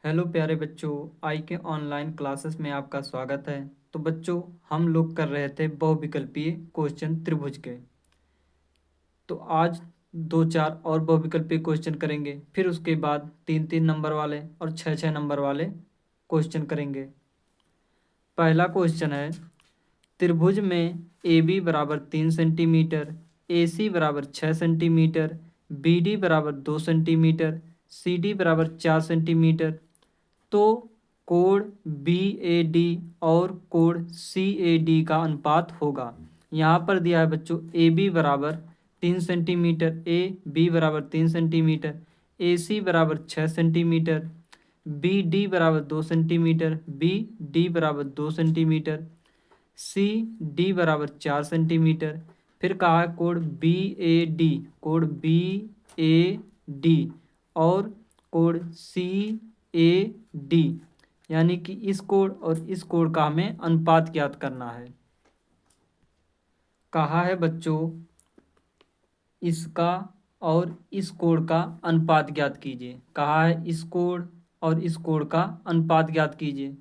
Hello प्यारे बच्चों, आई के ऑनलाइन क्लासेस में आपका स्वागत है। तो बच्चों, हम लोग कर रहे थे बहुविकल्पीय क्वेश्चन त्रिभुज के। तो आज दो चार और बहुविकल्पीय क्वेश्चन करेंगे, फिर उसके बाद 3-3 नंबर वाले और 6-6 नंबर वाले क्वेश्चन करेंगे। पहला क्वेश्चन है, त्रिभुज में ए बी बराबर 3 सेंटीमीटर, ए सी बराबर 6 सेंटीमीटर, बी डी बराबर 2 सेंटीमीटर, सी डी बराबर 4 सेंटीमीटर। तो कोण बी ए डी और कोण सी ए डी का अनुपात होगा। यहाँ पर दिया है बच्चों ए बी बराबर 3 सेंटीमीटर, ए बी बराबर 3 सेंटीमीटर, ए सी बराबर 6 सेंटीमीटर, बी डी बराबर 2 सेंटीमीटर, बी डी बराबर 2 सेंटीमीटर, सी डी बराबर 4 सेंटीमीटर। फिर कहा है कोण बी ए डी, कोण बी ए डी और कोण सी ए डी, यानी कि इस कोण और इस कोण का हमें अनुपात ज्ञात करना है। कहा है बच्चों इसका और इस कोण का अनुपात ज्ञात कीजिए। कहा है इस कोण और इस कोण का अनुपात ज्ञात कीजिए।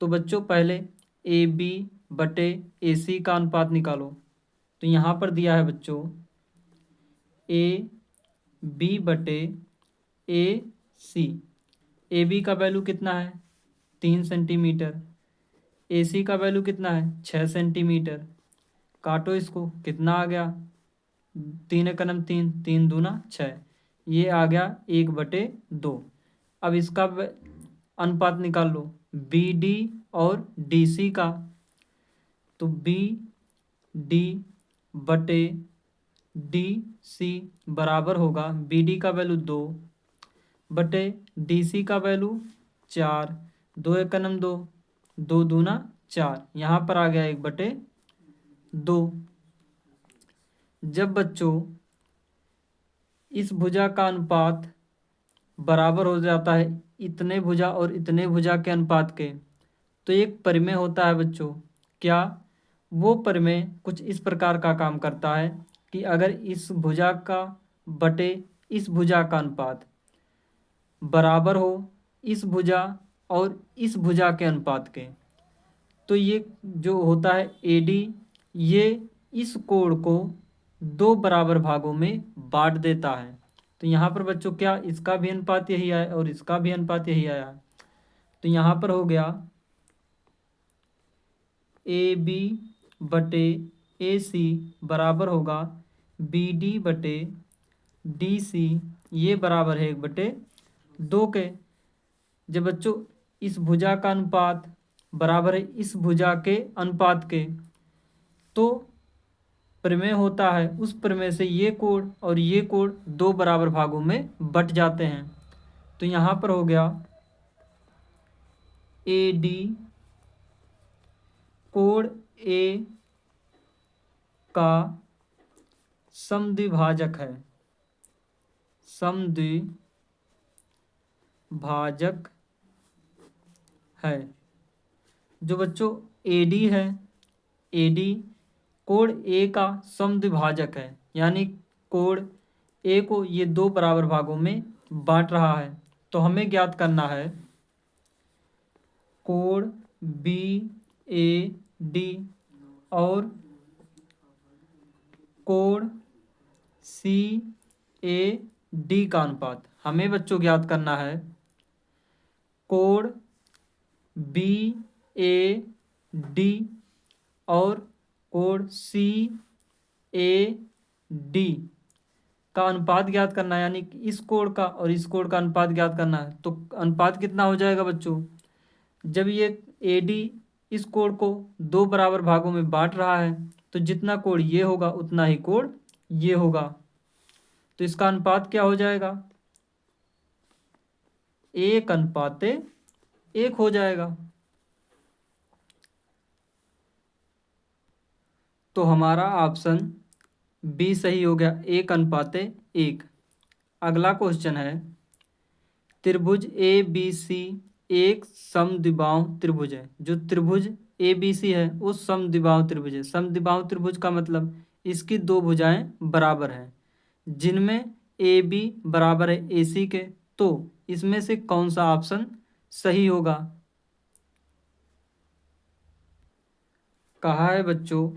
तो बच्चों पहले ए बी बटे ए सी का अनुपात निकालो। तो यहाँ पर दिया है बच्चों ए बी बटे ए सी। ए बी का वैल्यू कितना है 3 सेंटीमीटर, ए सी का वैल्यू कितना है 6 सेंटीमीटर। काटो इसको, कितना आ गया 3 × 3, 3×2 = 6, ये आ गया 1/2। अब इसका अनुपात निकाल लो बी डी और डी सी का। तो बी डी बटे डी सी बराबर होगा बी डी का वैल्यू 2 बटे डी सी का वैल्यू 4। 2 × 2, 2×2 = 4, यहाँ पर आ गया 1/2। जब बच्चों इस भुजा का अनुपात बराबर हो जाता है इतने भुजा और इतने भुजा के अनुपात के, तो एक परिमेय होता है बच्चों। क्या? वो परिमेय कुछ इस प्रकार का काम करता है कि अगर इस भुजा का बटे इस भुजा का अनुपात बराबर हो इस भुजा और इस भुजा के अनुपात के, तो ये जो होता है ए डी, ये इस कोण को 2 बराबर भागों में बांट देता है। तो यहाँ पर बच्चों क्या इसका भी अनुपात यही आया और इसका भी अनुपात यही आया। तो यहाँ पर हो गया ए बी बटे ए सी बराबर होगा बी डी बटे डी सी, ये बराबर है 1/2 के। जब बच्चों इस भुजा का अनुपात बराबर है इस भुजा के अनुपात के, तो प्रमेय होता है उस प्रमेय से ये कोण और ये कोण 2 बराबर भागों में बट जाते हैं। तो यहाँ पर हो गया ए डी कोण ए का समद्विभाजक है, समद्विभाजक है। जो बच्चों ए डी है, ए डी कोण ए का समद्विभाजक है, यानी कोण ए को ये 2 बराबर भागों में बांट रहा है। तो हमें ज्ञात करना है कोण बी ए डी और कोण सी ए डी का अनुपात। हमें बच्चों ज्ञात करना है कोण बी ए डी और कोण सी ए डी का अनुपात ज्ञात करना है, यानी कि इस कोण का और इस कोण का अनुपात ज्ञात करना है। तो अनुपात कितना हो जाएगा बच्चों, जब ये ए डी इस कोण को 2 बराबर भागों में बांट रहा है, तो जितना कोण ये होगा उतना ही कोण ये होगा। तो इसका अनुपात क्या हो जाएगा 1:1 हो जाएगा। तो हमारा ऑप्शन बी सही हो गया, 1:1। अगला क्वेश्चन है, त्रिभुज ए बी सी एक समद्विबाहु त्रिभुज है। जो त्रिभुज ए बी सी है वो समद्विबाहु त्रिभुज है। समद्विबाहु त्रिभुज का मतलब इसकी 2 भुजाएं बराबर हैं, जिनमें ए बी बराबर है ए सी के। तो इसमें से कौन सा ऑप्शन सही होगा। कहा है बच्चों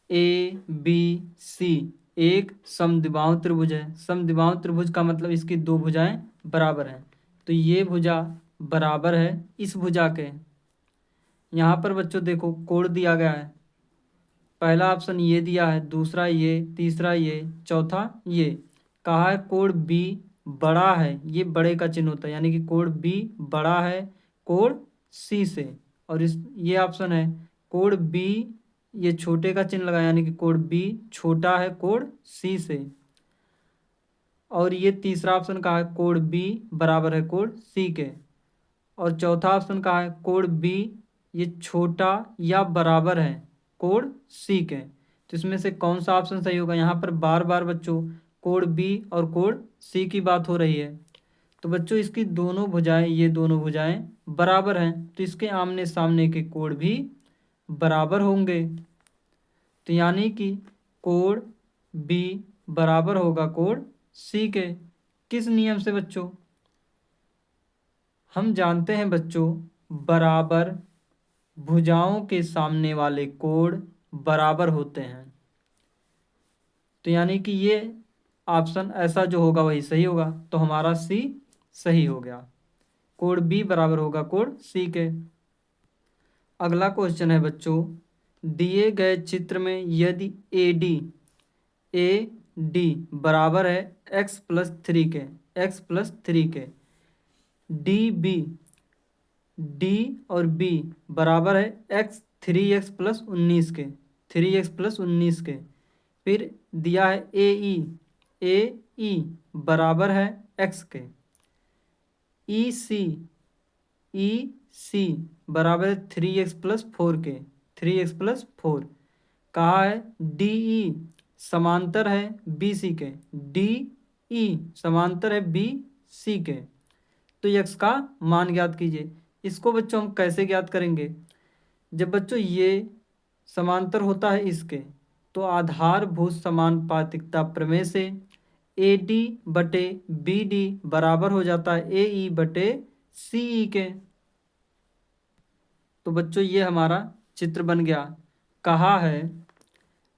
ए बी सी एक समद्विबाहु त्रिभुज है। समद्विबाहु त्रिभुज का मतलब इसकी दो भुजाएं बराबर हैं, तो ये भुजा बराबर है इस भुजा के। यहाँ पर बच्चों देखो कोण दिया गया है, पहला ऑप्शन ये दिया है, दूसरा ये, तीसरा ये, चौथा ये। कहा है कोण बी बड़ा है, ये बड़े का चिन्ह होता है, यानी कि कोण बी बड़ा है कोण सी से। और इस ये ऑप्शन है कोण बी, ये छोटे का चिन्ह लगा, यानी कि कोण बी छोटा है कोण सी से। और ये तीसरा ऑप्शन कहा है कोण बी बराबर है कोण सी के। और चौथा ऑप्शन कहा है कोण बी ये छोटा या बराबर है कोण सी के। तो इसमें से कौन सा ऑप्शन सही होगा? यहाँ पर बार बार बच्चों कोण बी और कोण सी की बात हो रही है, तो बच्चों इसकी दोनों भुजाएं, ये दोनों भुजाएं बराबर हैं, तो इसके आमने सामने के कोण भी बराबर होंगे। तो यानी कि कोण बी बराबर होगा कोण सी के। किस नियम से बच्चों? हम जानते हैं बच्चों बराबर भुजाओं के सामने वाले कोण बराबर होते हैं, तो यानी कि ये ऑप्शन ऐसा जो होगा वही सही होगा, तो हमारा सी सही हो गया। कोण बी बराबर होगा कोण सी के। अगला क्वेश्चन है बच्चों, दिए गए चित्र में यदि ए डी बराबर है x+3 के, x+3 के, डी और बी बराबर है x3x+19 के, 3x+19 के। फिर दिया है ए ई बराबर है x के, ई सी बराबर है 3x+4 के, 3x+4। कहा है डी ई समांतर है बी सी के, डी ई समांतर है बी सी के। तो यक्स का मान ज्ञात कीजिए। इसको बच्चों हम कैसे ज्ञात करेंगे? जब बच्चों ये समांतर होता है इसके, तो आधारभूत समानुपातिकता प्रमेय से ए डी बटे बी डी बराबर हो जाता है ए ई बटे सी ई के। तो बच्चों ये हमारा चित्र बन गया। कहा है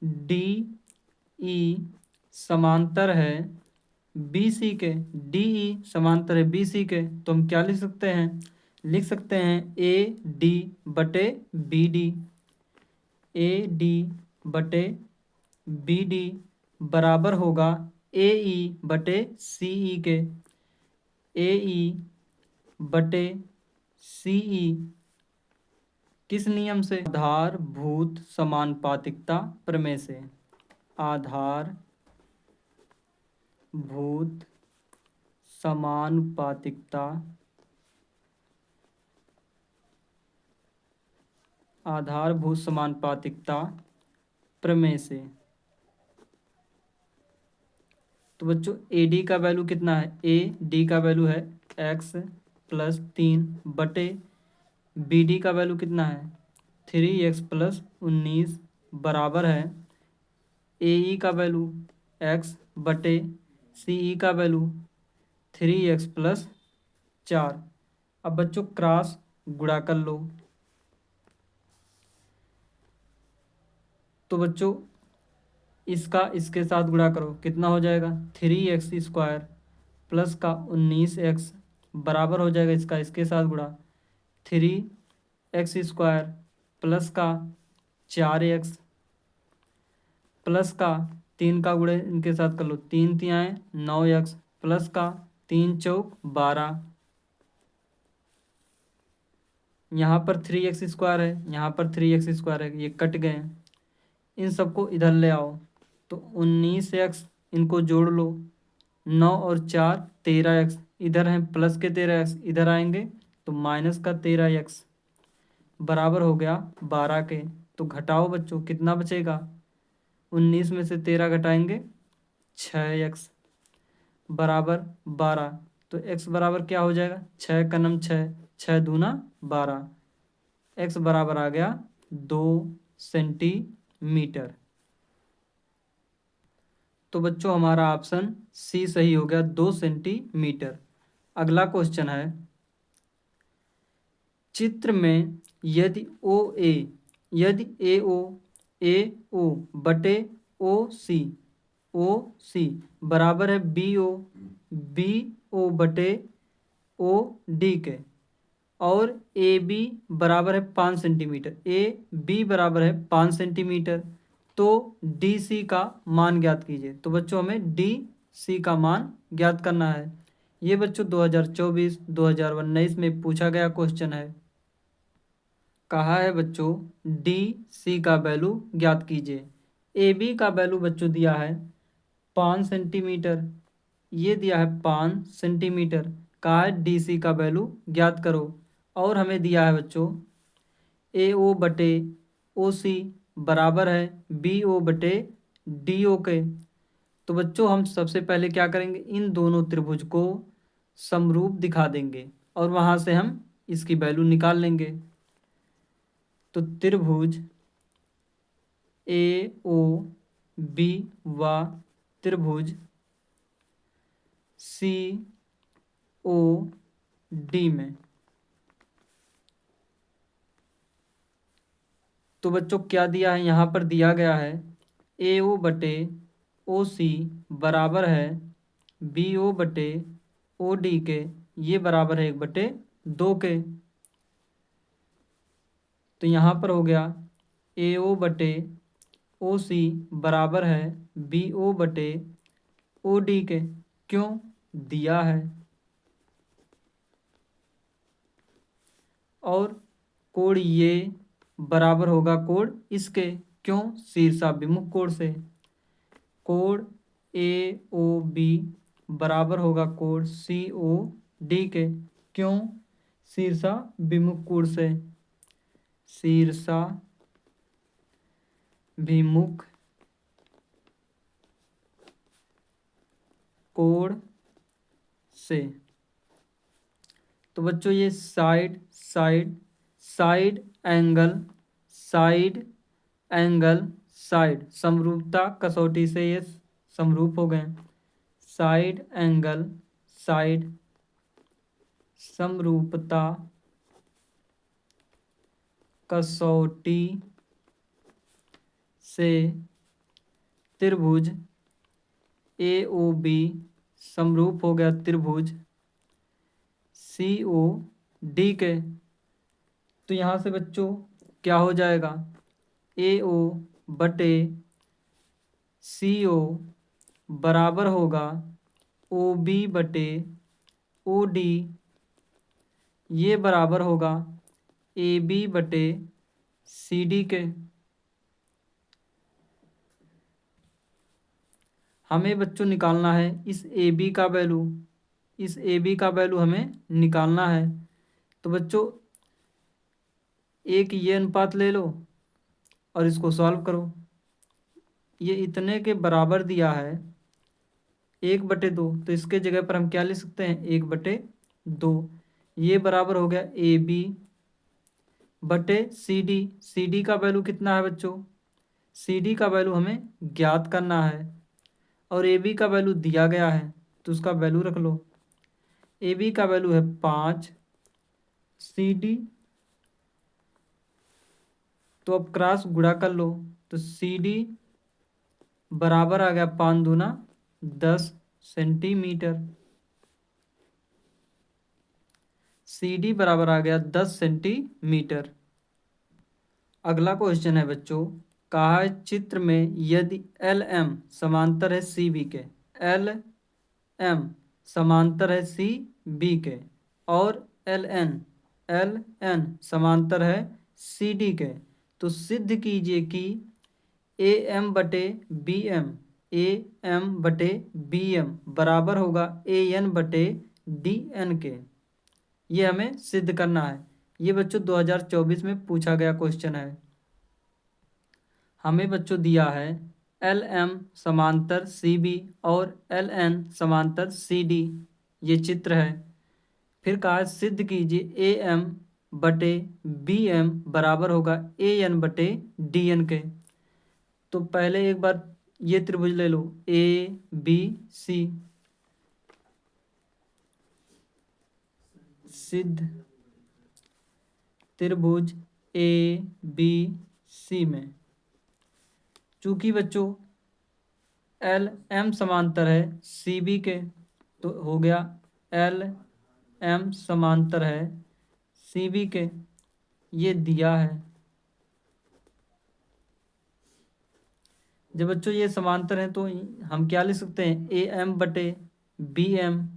डी ई समांतर है बी सी के, डी ई समांतर है बी सी के, तो हम क्या लिख सकते हैं? लिख सकते हैं ए डी बटे बी डी, ए डी बटे बी डी बराबर होगा ए ई बटे सी ई के, ए ई बटे सी ई। किस नियम से? आधारभूत समानुपातिकता प्रमेय से। आधारभूत समानुपातिकता प्रमेय से। तो बच्चों ए डी का वैल्यू कितना है? ए डी का वैल्यू है x+3 बटे बी डी का वैल्यू कितना है? 3x+19 बराबर है ए ई का वैल्यू x बटे सी ई का वैल्यू 3x+4। अब बच्चों क्रॉस गुणा कर लो। तो बच्चों इसका इसके साथ गुणा करो, कितना हो जाएगा? 3x² प्लस का 19x बराबर हो जाएगा इसका इसके साथ गुणा 3x² प्लस का 4x प्लस का 3 का गुणे इनके साथ कर लो, 3 तियाएँ 9x प्लस का 3 चौक 12। यहाँ पर 3x² है, यहाँ पर 3x² है, ये कट गए। इन सबको इधर ले आओ, तो 19x इनको जोड़ लो, 9 और 4 13x, इधर हैं प्लस के 13x, इधर आएंगे तो माइनस का 13x बराबर हो गया 12 के। तो घटाओ बच्चों, कितना बचेगा? 19 में से 13 घटाएंगे 6x बराबर 12। तो x बराबर क्या हो जाएगा? 6 का नम 6, 6 दूना 12, x बराबर आ गया 2 सेंटीमीटर। तो बच्चों हमारा ऑप्शन सी सही हो गया, 2 सेंटीमीटर। अगला क्वेश्चन है, चित्र में यदि ए ओ बटे ओ सी बराबर है बी ओ बटे ओ डी के, और ए बी बराबर है 5 सेंटीमीटर, ए बी बराबर है 5 सेंटीमीटर, तो डी सी का मान ज्ञात कीजिए। तो बच्चों हमें डी सी का मान ज्ञात करना है। ये बच्चों 2024-2019 में पूछा गया क्वेश्चन है। कहा है बच्चों डी सी का वैल्यू ज्ञात कीजिए। ए बी का वैल्यू बच्चों दिया है 5 सेंटीमीटर, ये दिया है 5 सेंटीमीटर। कहा है डी सी का वैल्यू ज्ञात करो, और हमें दिया है बच्चों ए ओ बटे ओ सी बराबर है बी ओ बटे डी ओ के। तो बच्चों हम सबसे पहले क्या करेंगे, इन दोनों त्रिभुज को समरूप दिखा देंगे और वहाँ से हम इसकी वैल्यू निकाल लेंगे। तो त्रिभुज ए ओ बी व त्रिभुज सी ओ डी में, तो बच्चों क्या दिया है, यहाँ पर दिया गया है ए ओ बटे ओ सी बराबर है बी ओ बटे ओ डी के, ये बराबर है 1/2 के। तो यहाँ पर हो गया ए ओ बटे ओ सी बराबर है बी ओ बटे ओ डी के, क्यों दिया है। और कोण ये बराबर होगा कोण इसके, क्यों शीर्षाभिमुख कोण से। कोण ए ओ बी बराबर होगा कोण सी ओ डी के, क्यों शीर्षाभिमुख कोण से। शीर्षाभिमुख कोण से। तो बच्चों ये साइड एंगल साइड समरूपता कसौटी से ये समरूप हो गए। साइड एंगल साइड समरूपता कसौटी से त्रिभुज ए ओ बी समरूप हो गया त्रिभुज सी ओ डी के। तो यहाँ से बच्चों क्या हो जाएगा, ए ओ बटे सी ओ बराबर होगा ओ बी बटे ओ डी, ये बराबर होगा ए बी बटे सी डी के। हमें बच्चों निकालना है इस ए बी का वैल्यू, इस ए बी का वैल्यू हमें निकालना है। तो बच्चों एक ये अनुपात ले लो और इसको सॉल्व करो। ये इतने के बराबर दिया है 1/2, तो इसके जगह पर हम क्या ले सकते हैं 1/2। ये बराबर हो गया ए बी बटे सी डी। सी डी का वैल्यू कितना है बच्चों, सी डी का वैल्यू हमें ज्ञात करना है, और ए बी का वैल्यू दिया गया है तो उसका वैल्यू रख लो। ए बी का वैल्यू है 5, सी डी तो अब क्रॉस गुणा कर लो, तो सी डी बराबर आ गया 5 दूना 10 सेंटीमीटर। सी डी बराबर आ गया 10 सेंटीमीटर। अगला क्वेश्चन है बच्चों, कहा है चित्र में यदि एल एम समांतर है सी बी के, एल एम समांतर है सी बी के, और एल एन समांतर है सी डी के, तो सिद्ध कीजिए कि ए एम बटे बी एम बराबर होगा ए एन बटे डी एन के। ये हमें सिद्ध करना है। ये बच्चों 2024 में पूछा गया क्वेश्चन है। हमें बच्चों दिया है एल एम समांतर सी बी और एल एन समांतर सी डी, ये चित्र है। फिर कहा सिद्ध कीजिए ए एम बटे बी एम बराबर होगा ए एन बटे डी एन के। तो पहले एक बार ये त्रिभुज ले लो ए बी सी, सिद्ध त्रिभुज ए बी सी में। चूंकि बच्चों एल एम समांतर है सी बी के, तो हो गया एल एम समांतर है सी बी के, ये दिया है। जब बच्चों ये समांतर हैं तो हम क्या लिख सकते हैं, ए एम बटे बी एम,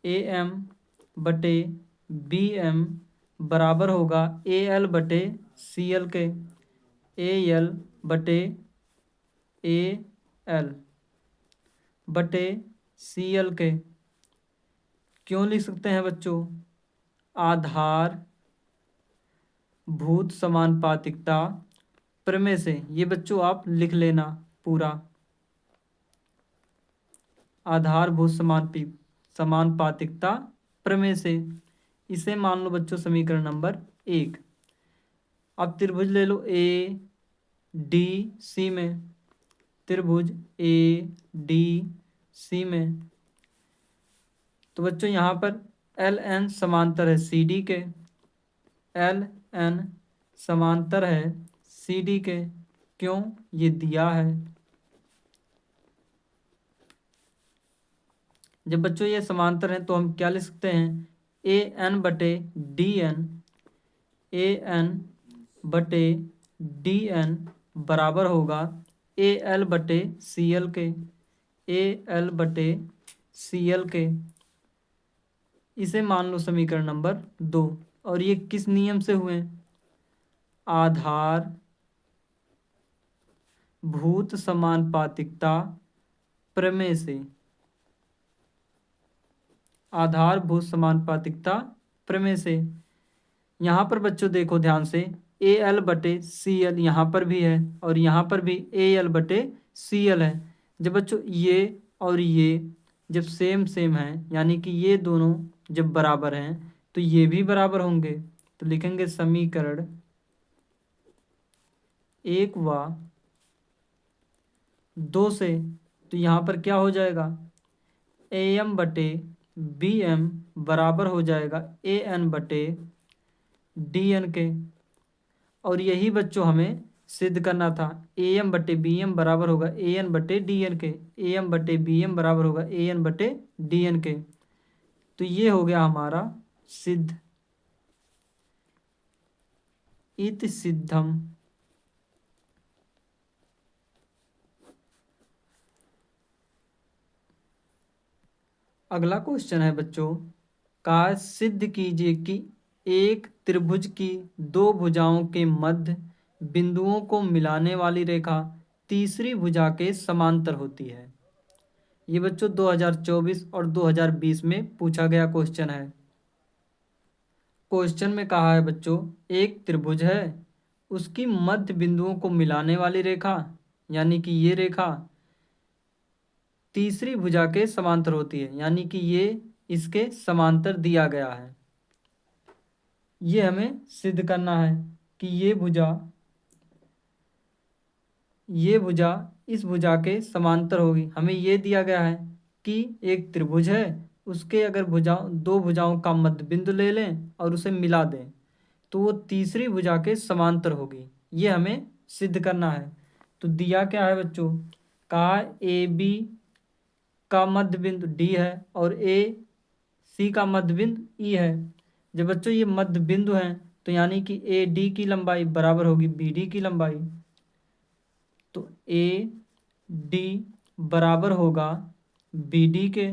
ए एम बटे बी एम बराबर होगा ए एल बटे सी एल के, ए एल बटे ए एल बटे सी एल के। क्यों लिख सकते हैं बच्चों, आधार भूत समानुपातिकता प्रमेय से। ये बच्चों आप लिख लेना पूरा, आधारभूत समानुपातिकता प्रमेय से। इसे मान लो बच्चों समीकरण नंबर 1। अब त्रिभुज ले लो ए डी सी में, त्रिभुज ए डी सी में। तो बच्चों यहाँ पर एल एन समांतर है सी डी के, एल एन समांतर है सी डी के। क्यों, ये दिया है। जब बच्चों ये समांतर हैं तो हम क्या लिख सकते हैं, ए एन बटे डी एन, ए एन बटे डी एन बराबर होगा ए एल बटे सी एल के, ए एल बटे सी एल के। इसे मान लो समीकरण नंबर 2। और ये किस नियम से हुए, आधार भूत समानुपातिकता प्रमेय से, आधारभूत समानुपातिकता प्रमेय से। यहाँ पर बच्चों देखो ध्यान से, ए एल बटे सी एल यहाँ पर भी है और यहाँ पर भी ए एल बटे सी एल है। जब बच्चों ये और ये जब सेम सेम हैं, यानी कि ये दोनों जब बराबर हैं तो ये भी बराबर होंगे। तो लिखेंगे समीकरण 1 व 2 से। तो यहाँ पर क्या हो जाएगा, ए एम बटे बी एम बराबर हो जाएगा ए एन बटे डी एन के। और यही बच्चों हमें सिद्ध करना था, ए एम बटे बी एम बराबर होगा ए एन बटे डी एन के, ए एम बटे बी एम बराबर होगा ए एन बटे डी एन के। तो ये हो गया हमारा सिद्ध, इति सिद्धम। अगला क्वेश्चन है बच्चों, का सिद्ध कीजिए कि एक त्रिभुज की दो भुजाओं के मध्य बिंदुओं को मिलाने वाली रेखा तीसरी भुजा के समांतर होती है। ये बच्चों 2024 और 2020 में पूछा गया क्वेश्चन है। क्वेश्चन में कहा है बच्चों, एक त्रिभुज है, उसकी मध्य बिंदुओं को मिलाने वाली रेखा, यानी कि ये रेखा तीसरी भुजा के समांतर होती है, यानी कि ये इसके समांतर दिया गया है। ये हमें सिद्ध करना है कि ये भुजा इस भुजा के समांतर होगी। हमें ये दिया गया है कि एक त्रिभुज है, उसके अगर दो भुजाओं का मध्य बिंदु ले लें और उसे मिला दें तो वो तीसरी भुजा के समांतर होगी। ये हमें सिद्ध करना है। तो दिया क्या है बच्चों, कहा ए बी का मध्य बिंदु डी है और ए सी का मध्य बिंदु ई है। जब बच्चों ये मध्य बिंदु हैं तो यानी कि ए डी की लंबाई बराबर होगी बी डी की लंबाई। तो ए डी बराबर होगा बी डी के,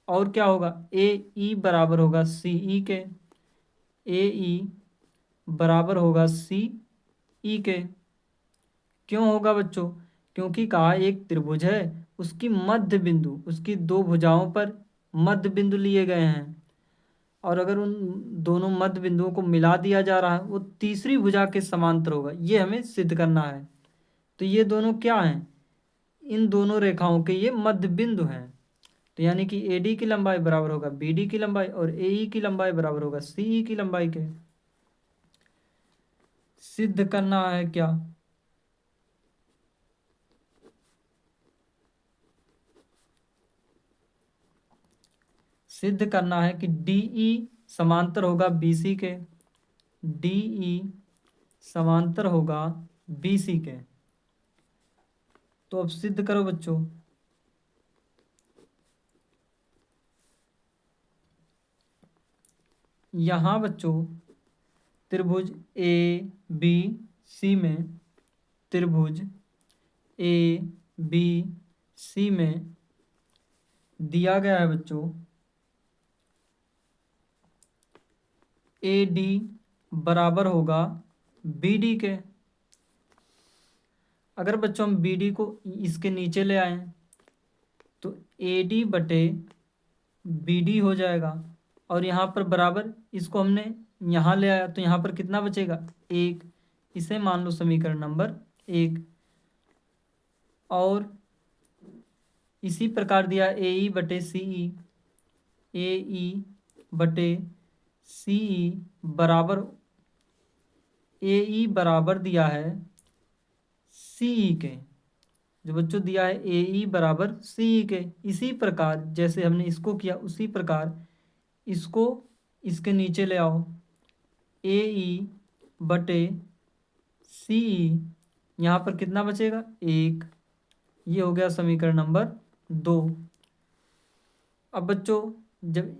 और क्या होगा, ए ई बराबर होगा सी ई के, ए ई बराबर होगा सी ई के। क्यों होगा बच्चों, क्योंकि कहा एक त्रिभुज है, उसकी मध्य बिंदु, उसकी दो भुजाओं पर मध्य बिंदु लिए गए हैं और अगर उन दोनों मध्य बिंदुओं को मिला दिया जा रहा है वो तीसरी भुजा के समांतर होगा। ये हमें सिद्ध करना है। तो ये दोनों क्या हैं, इन दोनों रेखाओं के ये मध्य बिंदु हैं। तो यानी कि ए डी की लंबाई बराबर होगा बी डी की लंबाई और ए ई की लंबाई बराबर होगा सी ई की लंबाई के। सिद्ध करना है क्या, सिद्ध करना है कि डी ई समांतर होगा बी सी के, डी ई समांतर होगा बी सी के। तो अब सिद्ध करो बच्चों। यहाँ बच्चों त्रिभुज ए बी सी में त्रिभुज ए बी सी में दिया गया है बच्चों ए डी बराबर होगा बी डी के। अगर बच्चों हम बी डी को इसके नीचे ले आए तो ए डी बटे बी डी हो जाएगा, और यहाँ पर बराबर इसको हमने यहाँ ले आया तो यहाँ पर कितना बचेगा, एक। इसे मान लो समीकरण नंबर 1। और इसी प्रकार दिया ए ई बटे सी ई, ए ई बटे सी ई बराबर, ए ई बराबर दिया है सी ई के। जो बच्चों दिया है ए ई बराबर सी ई के, इसी प्रकार जैसे हमने इसको किया उसी प्रकार इसको इसके नीचे ले आओ। ए ई बटे सी ई, यहाँ पर कितना बचेगा, 1। ये हो गया समीकरण नंबर 2। अब बच्चों जब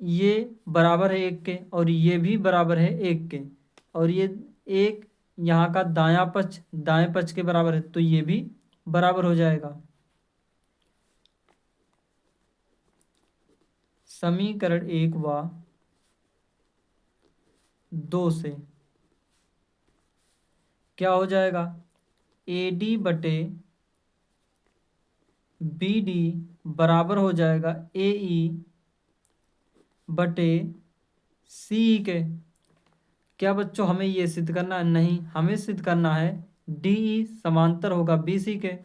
ये बराबर है 1 के और ये भी बराबर है 1 के, और ये 1 यहाँ का दायां पक्ष दाएं पक्ष के बराबर है, तो ये भी बराबर हो जाएगा। समीकरण 1 व 2 से क्या हो जाएगा, ए डी बटे बी डी बराबर हो जाएगा ए ई बटे सी ई के। क्या बच्चों हमें ये सिद्ध करना है? नहीं, हमें सिद्ध करना है डी ई समांतर होगा बी सी के।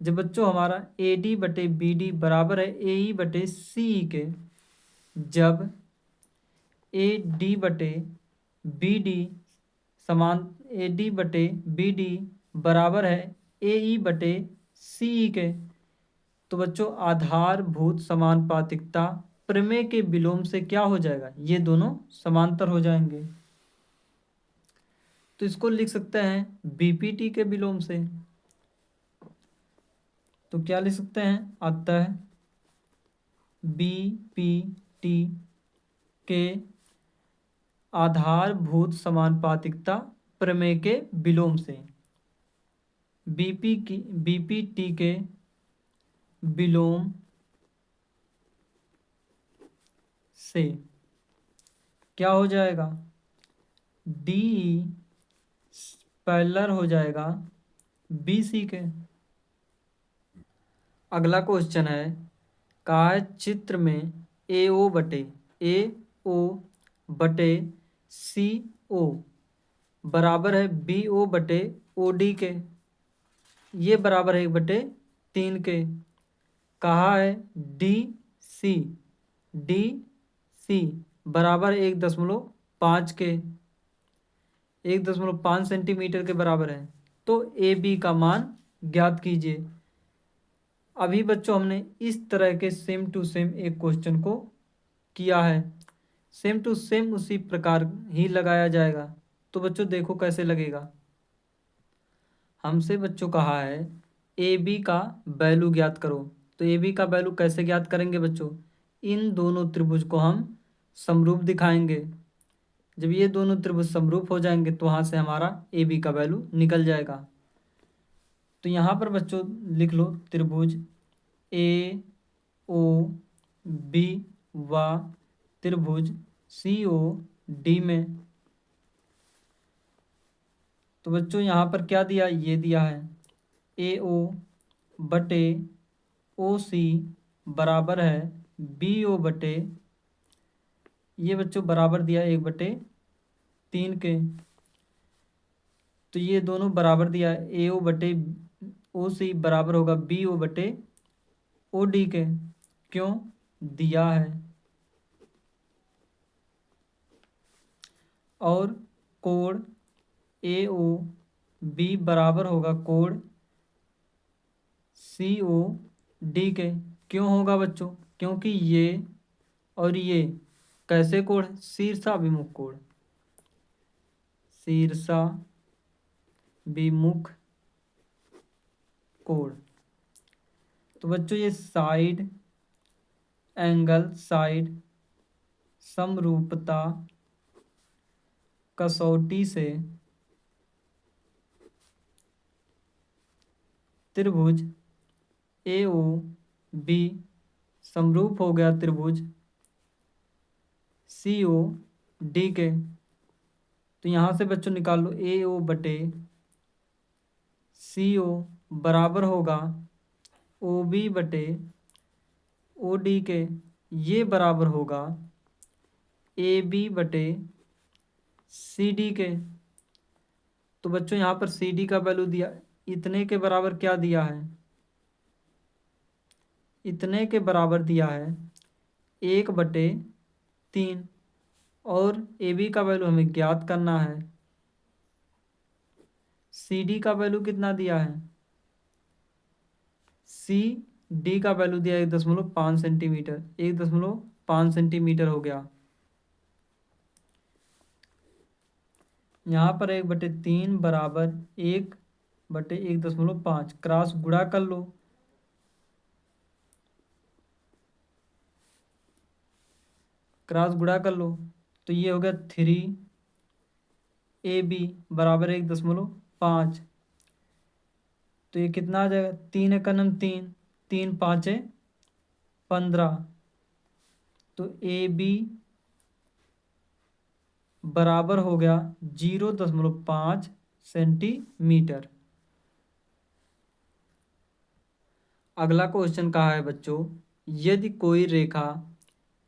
जब बच्चों हमारा ए डी बटे बी डी बराबर है ए ई बटे सी ई के, जब ए डी बटे बी डी समान ए डी बटे बी डी बराबर है ए ई बटे सी ई के, तो बच्चों आधारभूत समानुपातिकता प्रमेय के विलोम से क्या हो जाएगा, ये दोनों समांतर हो जाएंगे। तो इसको लिख सकते हैं बीपीटी के विलोम से। तो क्या लिख सकते हैं, अतः बीपीटी के आधारभूत समानुपातिकता प्रमेय के विलोम से, बीपीटी के विलोम से क्या हो जाएगा, डी पैरेलल हो जाएगा बी सी के। अगला क्वेश्चन है, कहा है चित्र में ए ओ बटे सी ओ बराबर है बी ओ बटे ओ डी के, ये बराबर है 1/3 के। कहा है डी सी बराबर 1.5 के, 1.5 सेंटीमीटर के बराबर है। तो ए बी का मान ज्ञात कीजिए। अभी बच्चों हमने इस तरह के सेम टू सेम एक क्वेश्चन को किया है, सेम टू सेम उसी प्रकार ही लगाया जाएगा। तो बच्चों देखो कैसे लगेगा। हमसे बच्चों कहा है ए बी का वैल्यू ज्ञात करो। तो ए बी का वैल्यू कैसे ज्ञात करेंगे बच्चों, इन दोनों त्रिभुज को हम समरूप दिखाएंगे। जब ये दोनों त्रिभुज समरूप हो जाएंगे तो वहाँ से हमारा ए बी का वैल्यू निकल जाएगा। तो यहाँ पर बच्चों लिख लो त्रिभुज ए ओ बी व त्रिभुज सी ओ डी में। तो बच्चों यहाँ पर क्या दिया, ये दिया है ए ओ बटे ओ सी बराबर है बी ओ बटे, ये बच्चों बराबर दिया 1/3 के। तो ये दोनों बराबर दिया है ए ओ बटे ओ सी बराबर होगा बी ओ बटे ओ डी के, क्यों दिया है। और कोण ए ओ बी बराबर होगा कोण सी ओ डी के, क्यों होगा बच्चों, क्योंकि ये और ये कैसे कोण, शीर्षाभिमुख कोण। शीर्षा विमुख कोण। तो बच्चों ये साइड एंगल, साइड समरूपता कसौटी से त्रिभुज ए ओ बी समरूप हो गया त्रिभुज सी ओ डी के। तो यहाँ से बच्चों निकाल लो ए ओ बटे सी ओ बराबर होगा ओ बी बटे ओ डी के। ये बराबर होगा ए बी बटे सी डी के। तो बच्चों यहाँ पर सी डी का वैल्यू दिया, इतने के बराबर क्या दिया है, इतने के बराबर दिया है 1/3। और ए बी का वैल्यू हमें ज्ञात करना है। सी डी का वैल्यू कितना दिया है, सी डी का वैल्यू दिया 1.5 सेंटीमीटर। 1.5 सेंटीमीटर हो गया। यहाँ पर 1/3 बराबर 1/1.5 क्रॉस गुणा कर लो। क्रॉस गुणा कर लो तो ये हो गया 3AB बराबर 1.5। तो ये कितना आ जाएगा, 3 एकम 3, 3 5 15। तो ए बी बराबर हो गया 0.5 सेंटीमीटर। अगला क्वेश्चन कहा है बच्चों, यदि कोई रेखा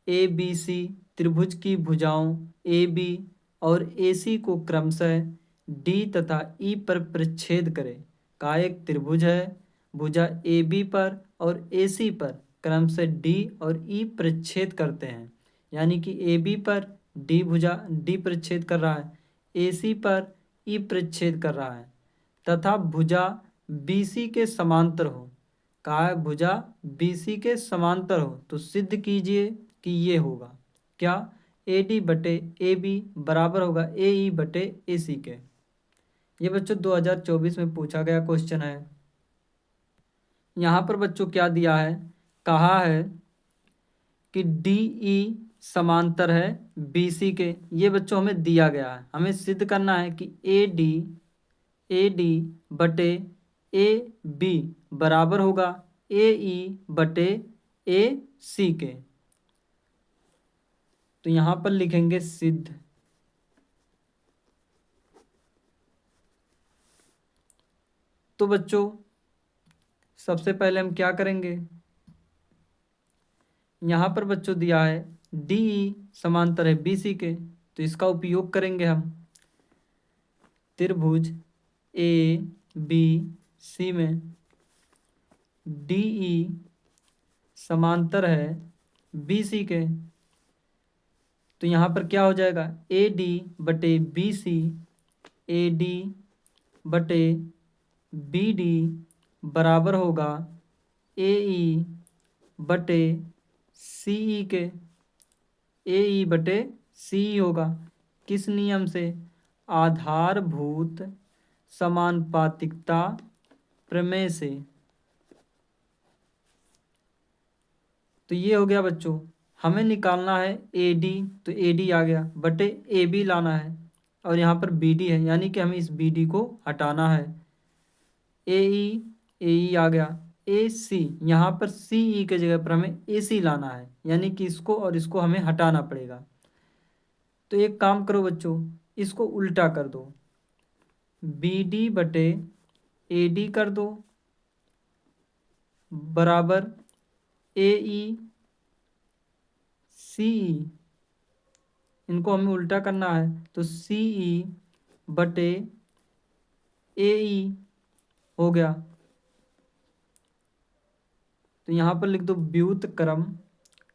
ए बी सी त्रिभुज की भुजाओं ए बी और ए सी को क्रमशः डी तथा ई पर परिच्छेद करे। का एक त्रिभुज है, भुजा ए बी पर और ए सी पर क्रमशः डी और ई परिच्छेद करते हैं। यानी कि ए बी पर डी परिच्छेद कर रहा है, ए सी पर ई परिच्छेद कर रहा है तथा भुजा बी सी के समांतर हो। कहा है भुजा बी सी के समांतर हो तो सिद्ध कीजिए कि ये होगा क्या, ए डी बटे ए बी बराबर होगा ए ई बटे ए सी के। ये बच्चों 2024 में पूछा गया क्वेश्चन है। यहाँ पर बच्चों क्या दिया है, कहा है कि डी ई समांतर है बी सी के। ये बच्चों हमें दिया गया है, हमें सिद्ध करना है कि ए डी बटे ए बी बराबर होगा ए ई बटे ए सी के। तो यहाँ पर लिखेंगे सिद्ध। तो बच्चों सबसे पहले हम क्या करेंगे, यहाँ पर बच्चों दिया है डी ई समांतर है बी सी के, तो इसका उपयोग करेंगे हम। त्रिभुज ए बी सी में डी ई समांतर है बी सी के। तो यहाँ पर क्या हो जाएगा, ए डी बटे बी सी, ए डी बटे बी डी बराबर होगा ए ई बटे सी ई के। ए ई बटे सी ई होगा किस नियम से, आधारभूत समानुपातिकता प्रमेय से। तो ये हो गया बच्चों, हमें निकालना है ए डी, तो ए डी आ गया बटे ए बी लाना है और यहाँ पर बी डी है, यानी कि हमें इस बी डी को हटाना है। ए ई आ गया, ए सी यहाँ पर सी ई के जगह पर हमें ए सी लाना है, यानी कि इसको और इसको हमें हटाना पड़ेगा। तो एक काम करो बच्चों, इसको उल्टा कर दो, बी डी बटे ए डी कर दो बराबर ए ई सी ई। इनको हमें उल्टा करना है तो सी ई बटे ए ई हो गया। तो यहाँ पर लिख दो व्युत्क्रम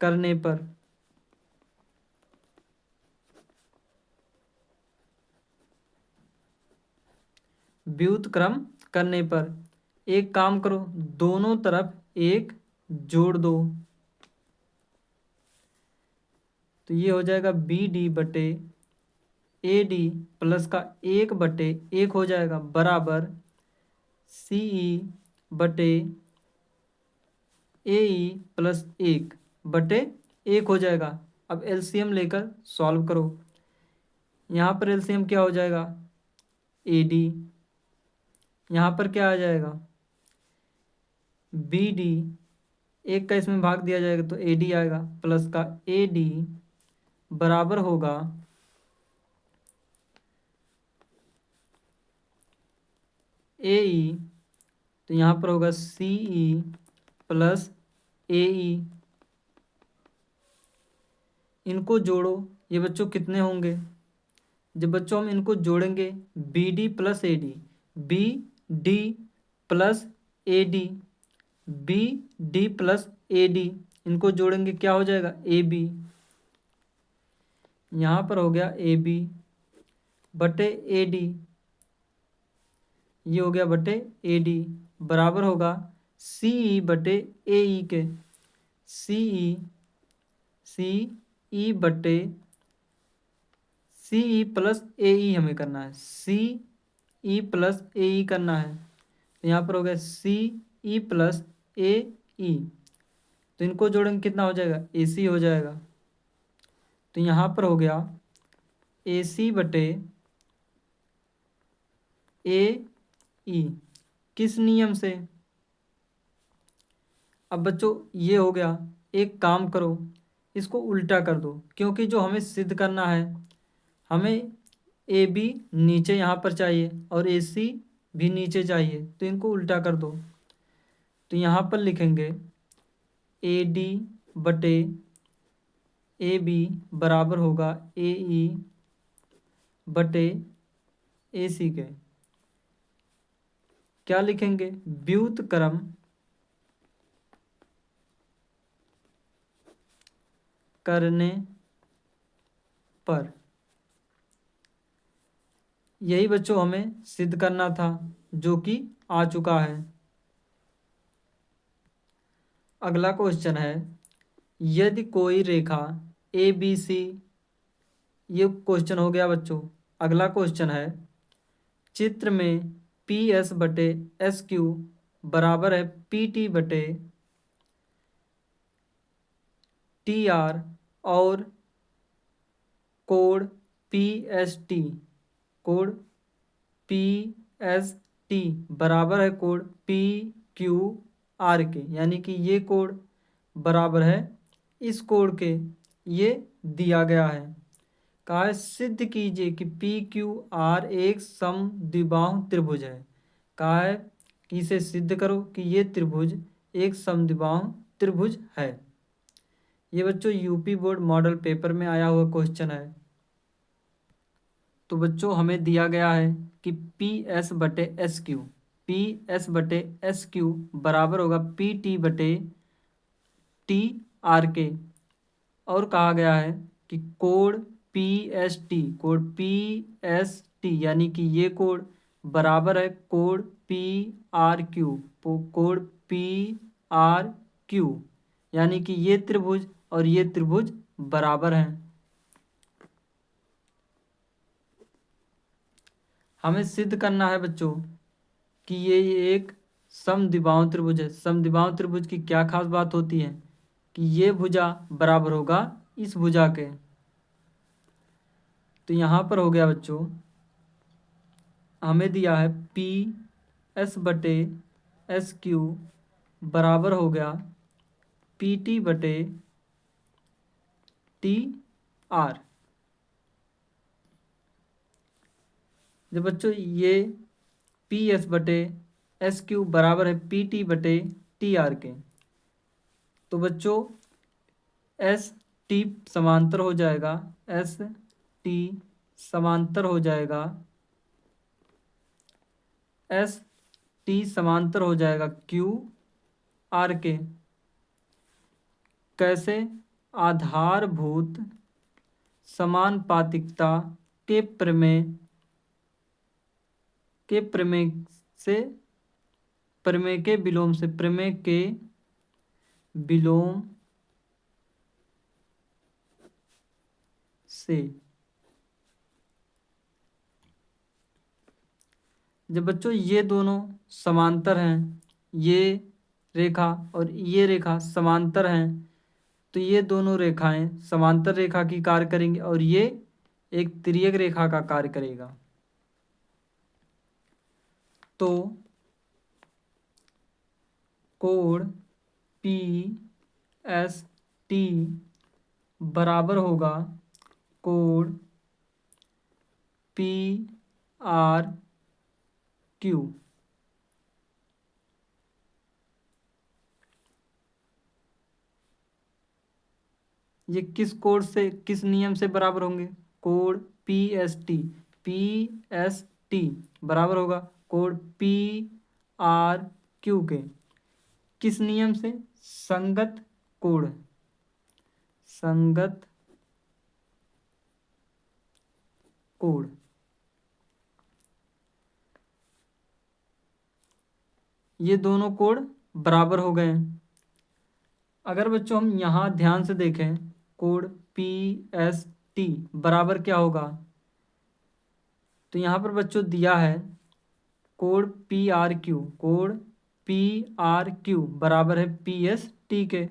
करने पर, व्युत्क्रम करने पर एक काम करो, दोनों तरफ एक जोड़ दो। तो ये हो जाएगा बी डी बटे ए डी प्लस का 1/1 हो जाएगा बराबर सी ई बटे ए ई प्लस 1/1 हो जाएगा। अब एलसीएम लेकर सॉल्व करो। यहाँ पर एलसीएम क्या हो जाएगा, ए डी, यहाँ पर क्या आ जाएगा, बी डी, एक का इसमें भाग दिया जाएगा तो ए डी आएगा, प्लस का ए डी बराबर होगा ए ई, तो यहाँ पर होगा सी ई प्लस ए ई। इनको जोड़ो, ये बच्चों कितने होंगे, जब बच्चों हम इनको जोड़ेंगे B D plus A D, B D plus A D, B D plus A D, इनको जोड़ेंगे क्या हो जाएगा, ए बी। यहाँ पर हो गया ए बी बटे ए डी, ये हो गया बटे ए डी बराबर होगा सी ई बटे ए ई के, सी ई बटे सी ई प्लस ए ई हमें करना है, सी ई प्लस ए ई करना है। तो यहाँ पर हो गया सी ई प्लस ए ई, तो इनको जोड़ेंगे कितना हो जाएगा, ए सी हो जाएगा। तो यहाँ पर हो गया ए सी बटे ए ई, किस नियम से, अब बच्चों ये हो गया। एक काम करो, इसको उल्टा कर दो, क्योंकि जो हमें सिद्ध करना है, हमें ए बी नीचे यहाँ पर चाहिए और ए सी भी नीचे चाहिए, तो इनको उल्टा कर दो। तो यहाँ पर लिखेंगे ए डी बटे ए बी बराबर होगा ए ई बटे ए सी के। क्या लिखेंगे, व्युत्क्रम करने पर। यही बच्चों हमें सिद्ध करना था, जो कि आ चुका है। अगला क्वेश्चन है, यदि कोई रेखा ए बी सी, ये क्वेश्चन हो गया बच्चों। अगला क्वेश्चन है, चित्र में पी एस बटे एस क्यू बराबर है पी टी बटे टी आर और code P S T, code P S T बराबर है कोड पी क्यू आर के, यानी कि ये कोड बराबर है इस कोड के, ये दिया गया है। कहा है सिद्ध कीजिए कि पी क्यू आर एक समद्विबाहु त्रिभुज है। कहा है कि इसे सिद्ध करो कि ये त्रिभुज एक समद्विबाहु त्रिभुज है। ये बच्चों यूपी बोर्ड मॉडल पेपर में आया हुआ क्वेश्चन है। तो बच्चों हमें दिया गया है कि पी एस बटे एस क्यू, पी एस बटे एस क्यू बराबर होगा पी टी बटे टी आर के, और कहा गया है कि code P S T, code P S T यानी कि ये कोड बराबर है code P R Q, code P R Q, यानी कि ये त्रिभुज और ये त्रिभुज बराबर हैं। हमें सिद्ध करना है बच्चों कि ये एक समद्विबाहु त्रिभुज है। समद्विबाहु त्रिभुज की क्या खास बात होती है कि ये भुजा बराबर होगा इस भुजा के। तो यहाँ पर हो गया बच्चों, हमें दिया है पी एस बटे एस क्यू बराबर हो गया पी टी बटे टी आर। जब बच्चों ये पी एस बटे एस क्यू बराबर है पी टी बटे टी आर के, तो बच्चों एस टी समांतर हो जाएगा, एस टी समांतर हो जाएगा, एस टी समांतर हो जाएगा क्यू आर के। कैसे, आधारभूत समानुपातिकता के प्रमेय से, प्रमेय के विलोम से, प्रमेय के विलोम से जब बच्चों ये दोनों समांतर हैं, ये रेखा और ये रेखा समांतर हैं, तो ये दोनों रेखाएं समांतर रेखा की कार्य करेंगी और ये एक तिर्यक रेखा का कार्य करेगा। तो कोण पी एस टी बराबर होगा कोण पी आर क्यू। ये किस कोण से, किस नियम से बराबर होंगे? कोण पी एस टी बराबर होगा कोण पी आर क्यू के। किस नियम से? संगत कोण, संगत कोण। ये दोनों कोण बराबर हो गए हैं। अगर बच्चों हम यहाँ ध्यान से देखें, कोण पी एस टी बराबर क्या होगा, तो यहाँ पर बच्चों दिया है कोण पी आर क्यू, कोण पी आर क्यू बराबर है पी एस टी के।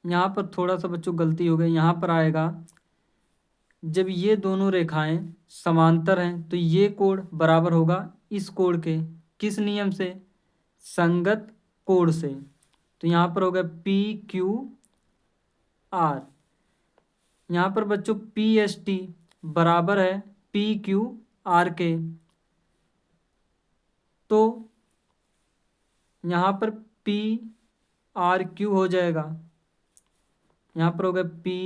यहाँ पर थोड़ा सा बच्चों गलती हो गई, यहाँ पर आएगा जब ये दोनों रेखाएं समांतर हैं तो ये कोण बराबर होगा इस कोण के। किस नियम से? संगत कोण से। तो यहाँ पर होगा पी क्यू आर। यहाँ पर बच्चों पी एस टी बराबर है पी क्यू आर के। तो यहाँ पर पी आर क्यू हो जाएगा, यहाँ पर होगा पी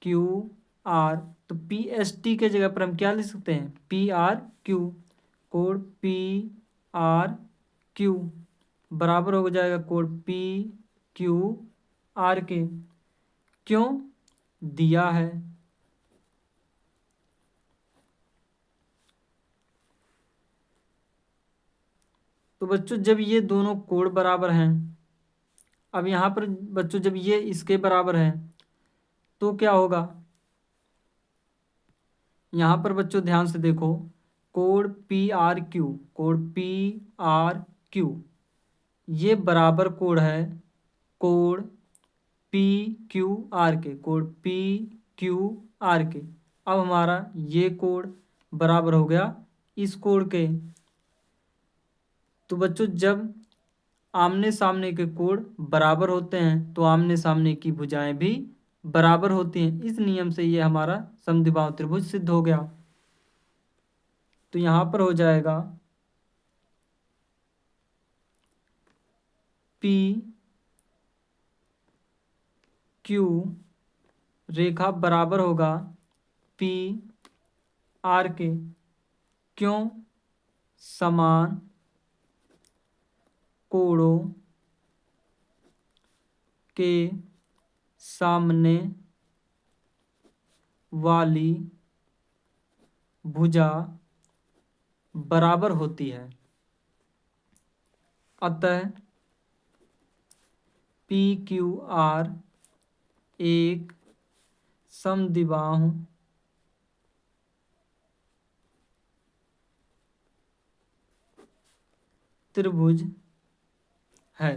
क्यू आर। तो पी एस टी के जगह पर हम क्या लिख सकते हैं? P R Q. कोण पी आर क्यू बराबर हो जाएगा कोण पी क्यू आर के। क्यों? दिया है। तो बच्चों जब ये दोनों कोण बराबर हैं, अब यहाँ पर बच्चों जब ये इसके बराबर है तो क्या होगा? यहाँ पर बच्चों ध्यान से देखो, कोण पी आर क्यू, कोण पी आर क्यू ये बराबर कोण है कोण पी क्यू आर के, कोण पी क्यू आर के। अब हमारा ये कोण बराबर हो गया इस कोण के। तो बच्चों जब आमने सामने के कोण बराबर होते हैं तो आमने सामने की भुजाएं भी बराबर होती हैं। इस नियम से ये हमारा समद्विबाहु त्रिभुज सिद्ध हो गया। तो यहाँ पर हो जाएगा पी क्यू रेखा बराबर होगा पी आर के। क्यों? समान कोणों के सामने वाली भुजा बराबर होती है, अतः पी क्यू आर एक समद्विबाहु त्रिभुज है।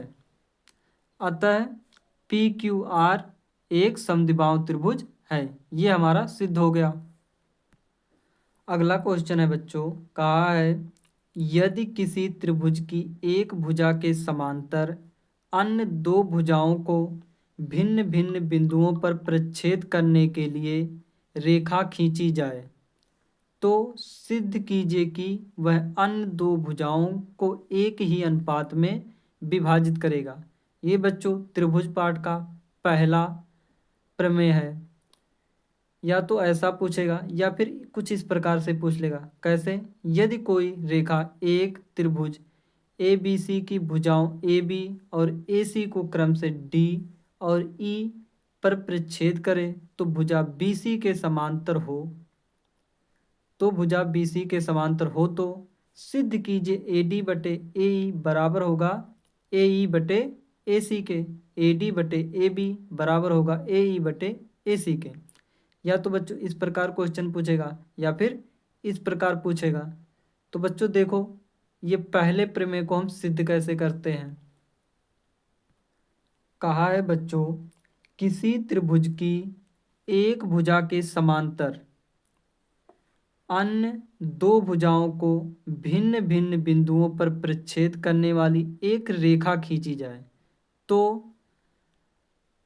अतः पी क्यू आर एक समद्विबाहु त्रिभुज है। ये हमारा सिद्ध हो गया। अगला क्वेश्चन है बच्चों, कहा है यदि किसी त्रिभुज की एक भुजा के समांतर अन्य दो भुजाओं को भिन्न भिन्न बिंदुओं पर प्रच्छेद करने के लिए रेखा खींची जाए तो सिद्ध कीजिए कि वह अन्य दो भुजाओं को एक ही अनुपात में विभाजित करेगा। ये बच्चों त्रिभुज पाठ का पहला प्रमेय है। या तो ऐसा पूछेगा या फिर कुछ इस प्रकार से पूछ लेगा। कैसे? यदि कोई रेखा एक त्रिभुज ए बी सी की भुजाओं ए बी और ए सी को क्रम से डी और ई पर प्रच्छेद करे तो भुजा बी सी के समांतर हो, तो भुजा बी सी के समांतर हो तो सिद्ध कीजिए ए डी बटे ए ई बराबर होगा ए ई बटे ए सी के, ए डी बटे ए बी बराबर होगा ए ई बटे ए सी के। या तो बच्चों इस प्रकार क्वेश्चन पूछेगा या फिर इस प्रकार पूछेगा। तो बच्चों देखो ये पहले प्रमेय को हम सिद्ध कैसे करते हैं। कहा है बच्चों किसी त्रिभुज की एक भुजा के समांतर अन्य दो भुजाओं को भिन्न भिन्न बिंदुओं पर प्रच्छेद करने वाली एक रेखा खींची जाए तो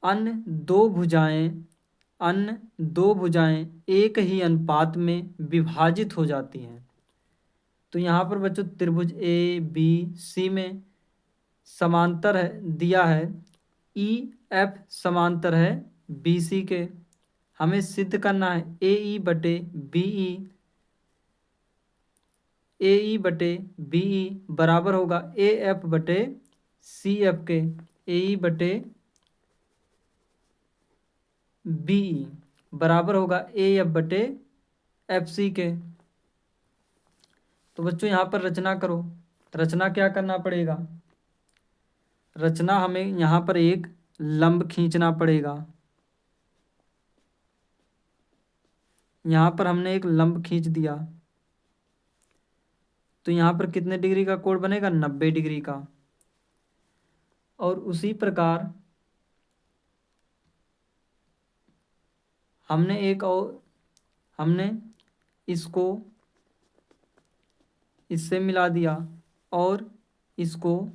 अन्य दो भुजाएं एक ही अनुपात में विभाजित हो जाती हैं। तो यहाँ पर बच्चों त्रिभुज ए बी सी में समांतर है दिया है, ई एफ समांतर है बी सी के। हमें सिद्ध करना है ए ई बटे बी ई बराबर होगा ए एफ बटे सी एफ के, ए ई बटे बी ई बराबर होगा ए एफ बटे एफ सी के। तो बच्चों यहाँ पर रचना करो। रचना क्या करना पड़ेगा, रचना हमें यहाँ पर एक लंब खींचना पड़ेगा। यहाँ पर हमने एक लंब खींच दिया तो यहाँ पर कितने डिग्री का कोण बनेगा, 90 डिग्री का। और उसी प्रकार हमने इसको इससे मिला दिया और इसको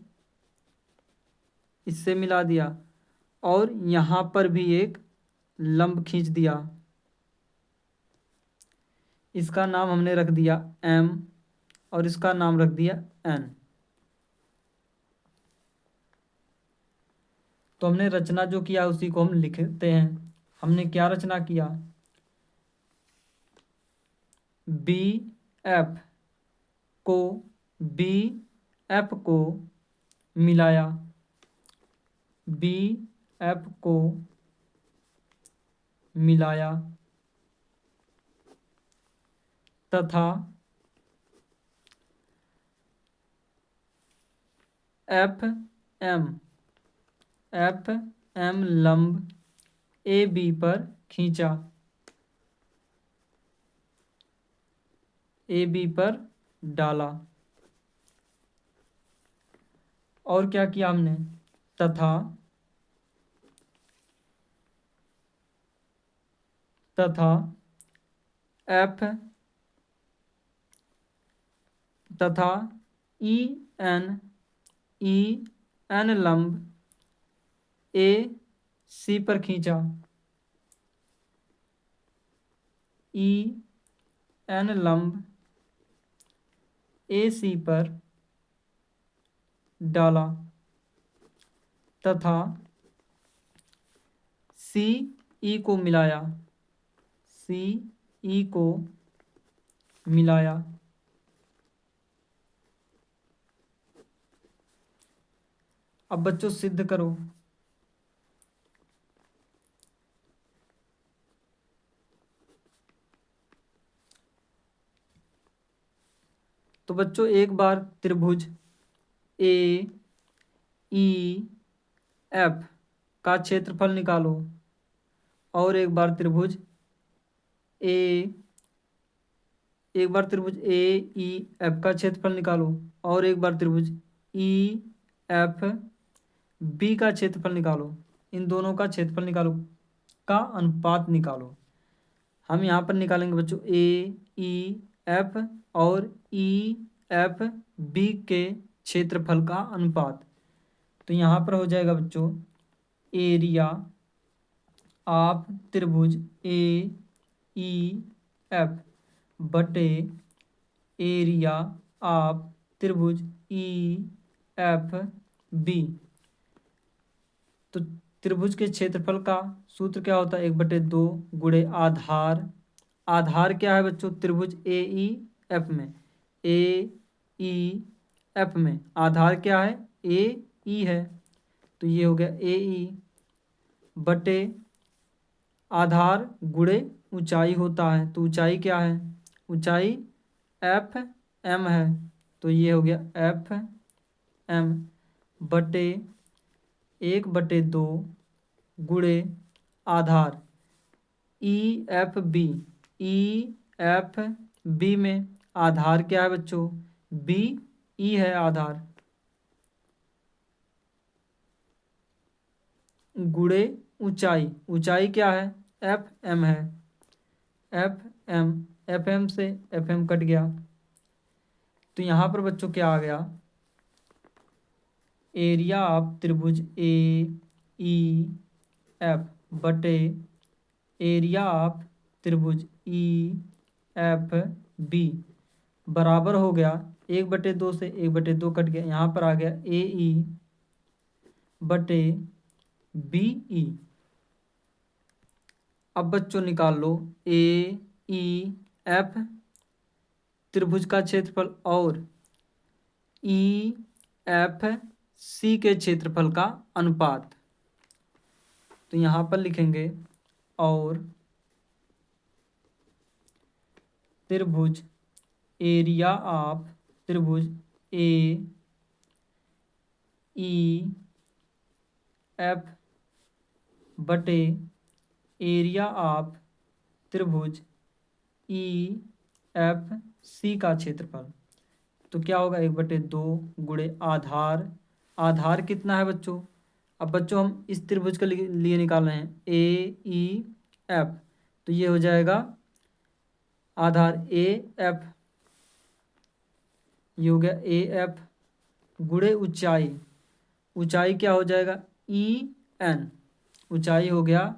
इससे मिला दिया और यहाँ पर भी एक लंब खींच दिया। इसका नाम हमने रख दिया M और इसका नाम रख दिया N। तो हमने रचना जो किया उसी को हम लिखते हैं। हमने क्या रचना किया, बी एफ को मिलाया, बी एफ को मिलाया तथा एफ एम लंब ए बी पर खींचा, ए बी पर डाला। और क्या किया हमने, तथा ई एन लंब ए सी पर खींचा, ई एन लंब ए सी पर डाला तथा सी ई को मिलाया, सी ई को मिलाया। अब बच्चों सिद्ध करो। तो बच्चों एक बार त्रिभुज ए ई एफ का क्षेत्रफल निकालो और एक बार त्रिभुज ए ई एफ का क्षेत्रफल निकालो और एक बार त्रिभुज ई एफ बी का क्षेत्रफल निकालो। इन दोनों का क्षेत्रफल निकालो का अनुपात निकालो। हम यहाँ पर निकालेंगे बच्चों ए ई एफ और ई एफ बी के क्षेत्रफल का अनुपात। तो यहाँ पर हो जाएगा बच्चों एरिया ऑफ त्रिभुज ए ई एफ बटे एरिया ऑफ त्रिभुज ई एफ बी। तो त्रिभुज के क्षेत्रफल का सूत्र क्या होता है, 1/2 गुणे आधार। आधार क्या है बच्चों, त्रिभुज ए ई एफ में, ए ई एफ में आधार क्या है, ए ई है। तो ये हो गया ए ई बटे आधार गुणे ऊंचाई होता है। तो ऊंचाई क्या है, ऊंचाई एफ एम है। तो ये हो गया एफ एम बटे 1/2 गुणे आधार EFB। EFB में आधार क्या है बच्चों? BE है आधार, गुणे ऊंचाई। ऊंचाई क्या है? FM है। FM से FM कट गया, तो यहाँ पर बच्चों क्या आ गया? एरिया ऑफ त्रिभुज AEF बटे एरिया ऑफ त्रिभुज EFB बराबर हो गया 1/2 से 1/2 कट गया, यहाँ पर आ गया AE बटे BE। अब बच्चों निकाल लो AEF त्रिभुज का क्षेत्रफल और EFC के क्षेत्रफल का अनुपात। तो यहाँ पर लिखेंगे और त्रिभुज एरिया ऑफ त्रिभुज AEF बटे एरिया ऑफ त्रिभुज EFC का क्षेत्रफल। तो क्या होगा? 1/2 गुणे आधार। आधार कितना है बच्चों? अब बच्चों हम इस त्रिभुज के लिए निकाल रहे हैं AEF, तो ये हो जाएगा आधार AF, ये हो गया AF गुणे ऊंचाई। ऊंचाई क्या हो जाएगा? EN। ऊंचाई हो गया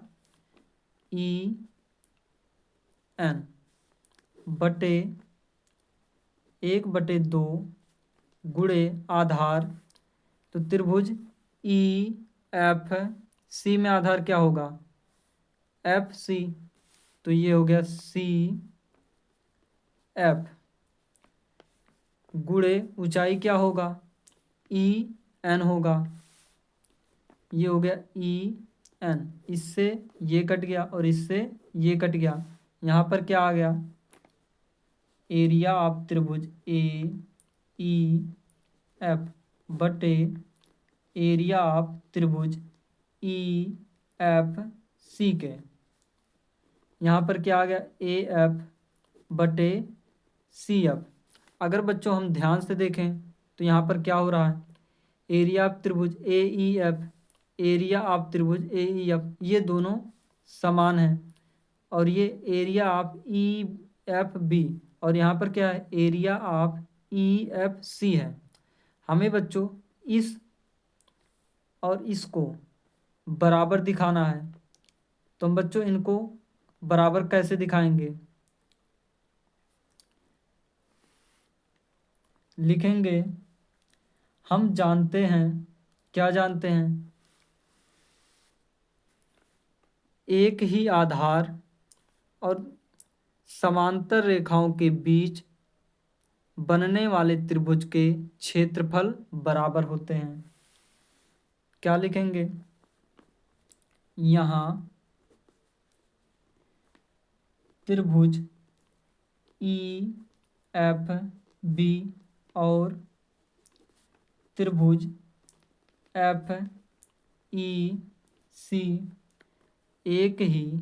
EN बटे 1/2 गुणे आधार। तो त्रिभुज EFC में आधार क्या होगा? FC, तो ये हो गया CF गुणे ऊंचाई क्या होगा? EN होगा, ये हो गया EN। इससे ये कट गया और इससे ये कट गया, यहाँ पर क्या आ गया? एरिया ऑफ त्रिभुज AEF बटे एरिया ऑफ त्रिभुज EFC के। यहाँ पर क्या आ गया? AF बटे CF। अगर बच्चों हम ध्यान से देखें तो यहाँ पर क्या हो रहा है? एरिया ऑफ त्रिभुज AEF, एरिया ऑफ त्रिभुज AEF, ये दोनों समान हैं, और ये एरिया ऑफ EFB, और यहाँ पर क्या है? एरिया ऑफ EFC है। हमें बच्चों इस और इसको बराबर दिखाना है, तो हम बच्चों इनको बराबर कैसे दिखाएंगे? लिखेंगे, हम जानते हैं, क्या जानते हैं? एक ही आधार और समांतर रेखाओं के बीच बनने वाले त्रिभुज के क्षेत्रफल बराबर होते हैं। क्या लिखेंगे? यहाँ त्रिभुज EFB और त्रिभुज FEC एक ही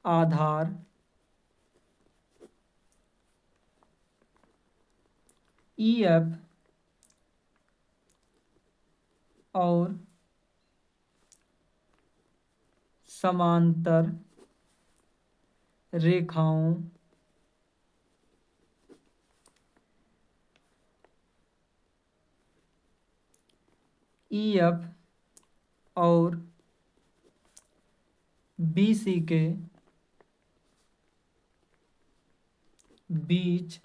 आधार EF और समांतर रेखाओं EF और BC के बीच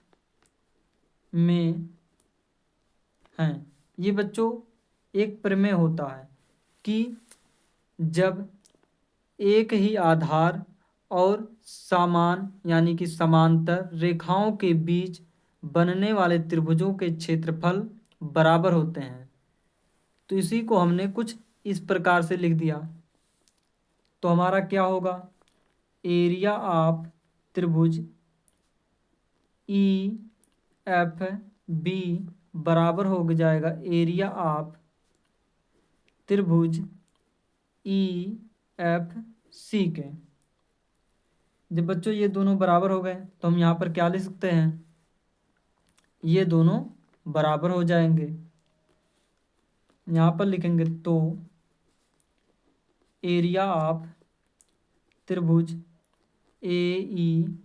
में हैं। ये बच्चों एक प्रमेय होता है कि जब एक ही आधार और समान यानी कि समांतर रेखाओं के बीच बनने वाले त्रिभुजों के क्षेत्रफल बराबर होते हैं, तो इसी को हमने कुछ इस प्रकार से लिख दिया। तो हमारा क्या होगा? एरिया ऑफ त्रिभुज EFB बराबर हो जाएगा एरिया ऑफ त्रिभुज ई एफ सी के। जब बच्चों ये दोनों बराबर हो गए तो हम यहाँ पर क्या लिख सकते हैं, ये दोनों बराबर हो जाएंगे। यहाँ पर लिखेंगे तो एरिया ऑफ त्रिभुज ए ई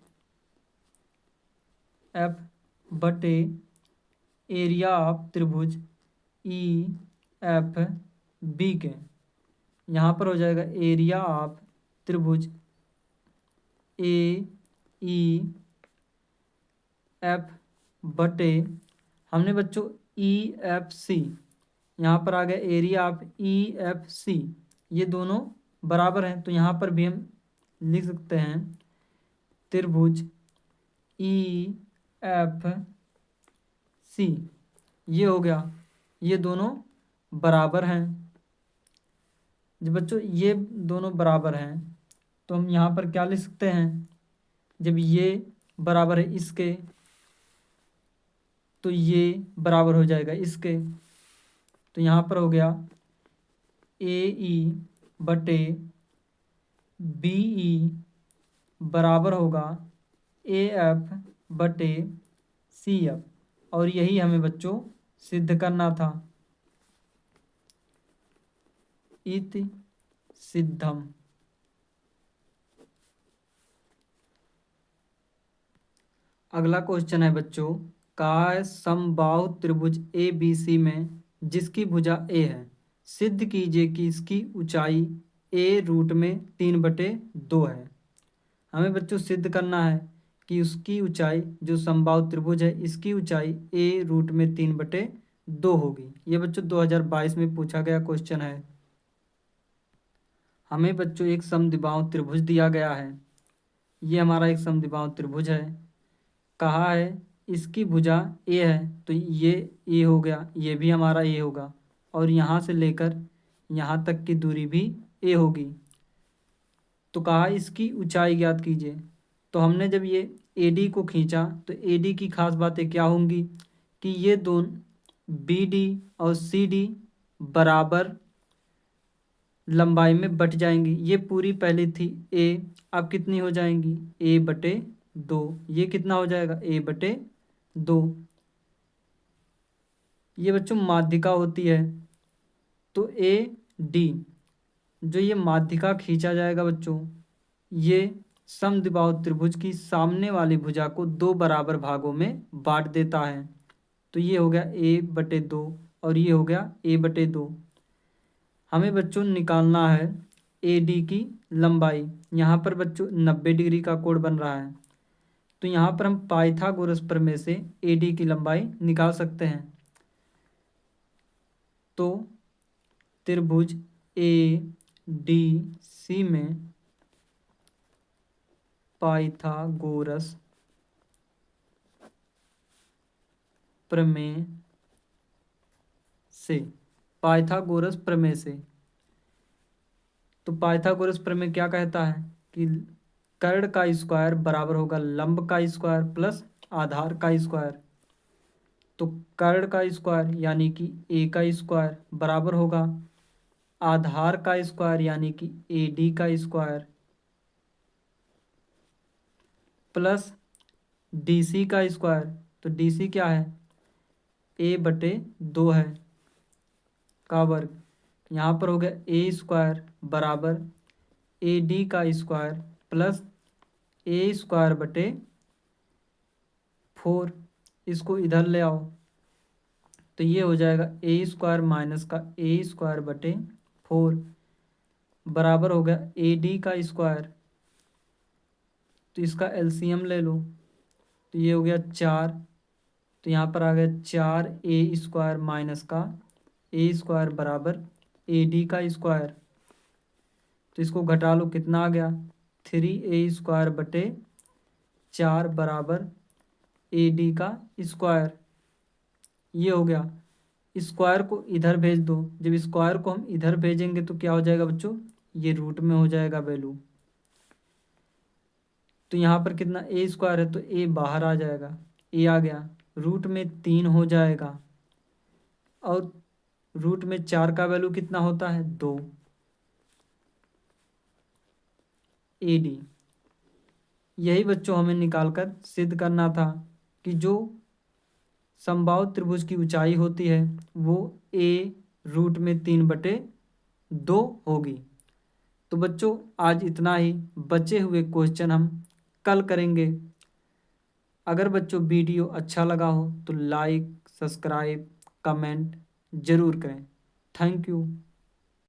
एफ बटे एरिया ऑफ त्रिभुज ई एफ बी के। यहाँ पर हो जाएगा एरिया ऑफ त्रिभुज ए ई एफ बटे, हमने बच्चों ई एफ सी, यहाँ पर आ गया area of E F C, ये दोनों बराबर हैं तो यहाँ पर भी हम लिख सकते हैं त्रिभुज ई एफ सी। ये हो गया, ये दोनों बराबर हैं। जब बच्चों ये दोनों बराबर हैं तो हम यहाँ पर क्या लिख सकते हैं, जब ये बराबर है इसके तो ये बराबर हो जाएगा इसके। तो यहाँ पर हो गया ए ई बटे बी ई बराबर होगा ए एफ बटे सी एफ, और यही हमें बच्चों सिद्ध करना था। इति सिद्धम। अगला क्वेश्चन है बच्चों, कहा है समबाहु त्रिभुज ए बी सी में जिसकी भुजा ए है, सिद्ध कीजिए कि इसकी ऊंचाई ए रूट में 3/2 है। हमें बच्चों सिद्ध करना है कि उसकी ऊंचाई, जो समबाहु त्रिभुज है इसकी ऊंचाई ए रूट में 3/2 होगी। ये बच्चों 2022 में पूछा गया क्वेश्चन है। हमें बच्चों एक समद्विबाहु त्रिभुज दिया गया है, ये हमारा एक समद्विबाहु त्रिभुज है। कहा है इसकी भुजा ए है तो ये ए हो गया, ये भी हमारा ए होगा, और यहाँ से लेकर यहाँ तक की दूरी भी ए होगी। तो कहा इसकी ऊंचाई ज्ञात कीजिए। तो हमने जब ये AD को खींचा तो AD की खास बातें क्या होंगी कि ये दोनों BD और CD बराबर लंबाई में बट जाएंगी। ये पूरी पहले थी A, अब कितनी हो जाएंगी A/2। ये कितना हो जाएगा A/2। ये बच्चों माध्यिका होती है तो AD, जो ये माध्यिका खींचा जाएगा बच्चों, ये समद्विबाहु त्रिभुज की सामने वाली भुजा को 2 बराबर भागों में बांट देता है। तो ये हो गया A/2 और ये हो गया A/2। हमें बच्चों निकालना है AD की लंबाई। यहाँ पर बच्चों 90 डिग्री का कोण बन रहा है, तो यहाँ पर हम पाइथागोरस प्रमेय से AD की लंबाई निकाल सकते हैं। तो त्रिभुज ADC में पाइथागोरस प्रमेय से, पाइथागोरस प्रमेय से, तो पाइथागोरस प्रमेय क्या कहता है कि कर्ण का स्क्वायर बराबर होगा लंब का स्क्वायर प्लस आधार का स्क्वायर। तो कर्ण का स्क्वायर यानी कि A का स्क्वायर बराबर होगा आधार का स्क्वायर यानी कि AD का स्क्वायर प्लस DC का स्क्वायर। तो DC क्या है A/2 है का वर्ग। यहाँ पर हो गया A स्क्वायर बराबर AD का स्क्वायर प्लस A²/4। इसको इधर ले आओ तो ये हो जाएगा A² माइनस का A²/4 बराबर हो गया AD का स्क्वायर। तो इसका LCM ले लो तो ये हो गया 4। तो यहाँ पर आ गया 4A² माइनस का A² बराबर AD का स्क्वायर। तो इसको घटा लो, कितना आ गया 3A² बराबर AD का स्क्वायर। ये हो गया, स्क्वायर को इधर भेज दो। जब स्क्वायर को हम इधर भेजेंगे तो क्या हो जाएगा बच्चों, ये रूट में हो जाएगा वैल्यू। तो यहाँ पर कितना A² है तो A बाहर आ जाएगा, A आ गया, रूट में 3 हो जाएगा। और रूट में 4 का वैल्यू कितना होता है 2। AD यही बच्चों हमें निकाल कर सिद्ध करना था कि जो समबाहु त्रिभुज की ऊंचाई होती है वो A रूट में 3/2 होगी। तो बच्चों आज इतना ही, बचे हुए क्वेश्चन हम कल करेंगे। अगर बच्चों वीडियो अच्छा लगा हो तो लाइक, सब्सक्राइब, कमेंट ज़रूर करें। Thank you.